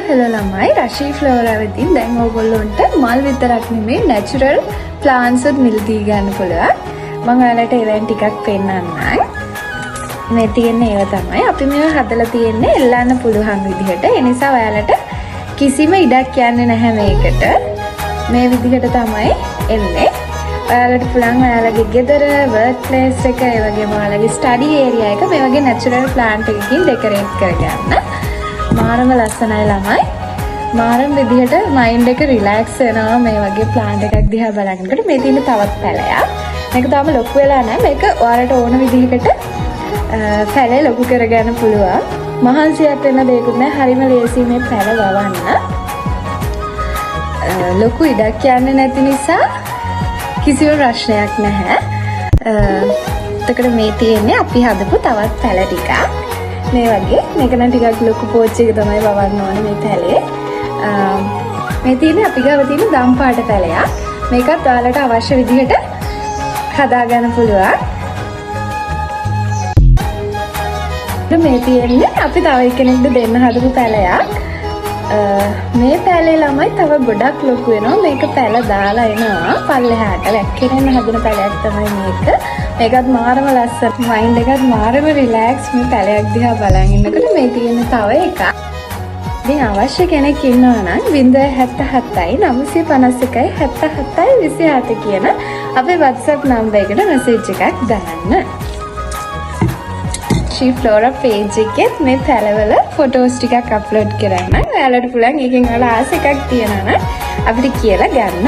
hello ළමයි රෂී flora වෙතින් දැන් ඕගොල්ලොන්ට මල් විතරක් නෙමෙයි natural plants උත් මිලදී ගන්න පුළුවන්. මම ඔයාලට ඒවෙන් ටිකක් පෙන්නන්නම්. මේ තියෙන්නේ ඒව තමයි. අපි මේව හදලා තියෙන්නේ එල්ලන්න පුළුවන් විදිහට. ඒ නිසා ඔයාලට කිසිම ඉඩක් යන්නේ නැහැ මේකට. මේ විදිහට තමයි එන්නේ. ඔයාලට පුළුවන් ඔයාලගේ ගෙදර, work place එක, ඒ වගේම ඔයාලගේ study area එක මේ වගේ natural plant එකකින් decorate කරගන්න. මාරම ලස්සනයි ළමයි. මාරම විදිහට මයින්ඩ් එක රිලැක්ස් වෙනවා මේ වගේ ප්ලාන්ට් එකක් දිහා බලනකොට. මේ තියෙන තවත් පැලයක්. මේක තාම ලොකු වෙලා නැහැ. මේක ඔයාලට ඕන විදිහකට පැලේ ලොකු කරගන්න පුළුවන්. මහන්සියක් වෙන දෙයක් නෑ. හරිම ලේසි මේ පැල වවන්න. ලොකු ඉඩක් යන්නේ නැති නිසා කිසිම ප්‍රශ්නයක් නැහැ. එතකොට මේ තියෙන්නේ අපි හදපු තවත් පැල ටිකක්. මේ වගේ මේක නම් ටිකක් ලොකු පෝච් එක තමයි වවන්න ඕනේ මේ පැලේ. මේ තියෙන්නේ අපි ගාව තියෙන ගම් පාට පැලයක්. මේකත් ඔයාලට අවශ්‍ය විදිහට හදාගන්න පුළුවන්. මේ තියෙන්නේ අපි තව එක්කෙනෙක්ට දෙන්න හදපු පැලයක්. මේ පැලේ ළමයි තව ගොඩක් ලොකු වෙනවා. මේක පැල දාලා එනවා පල්ලෙහාට. වැක්කිරෙන්න හදන පැලයක් තමයි මේක. මේකත් මාරම ලස්සන. මයින්ඩ් එකත් මාරම රිලැක්ස් මේ පැලයක් දිහා බලන් ඉන්නකොට. මේ තියෙන තව එකක්. ඉතින් අවශ්‍ය කෙනෙක් ඉන්නවා නම් 077යි 951යි 77යි 27 කියන අපේ WhatsApp නම්බර් එකට මැසේජ් එකක් දාන්න. රෂී ෆ්ලෝරා page එකේ මේ පැලවල ෆොටෝස් ටිකක් අප්ලෝඩ් කරන්න. ඔයාලට පුළුවන් එකකින් ඔයාලා ආස එකක් තියනවා නම් අපිට කියලා ගන්න.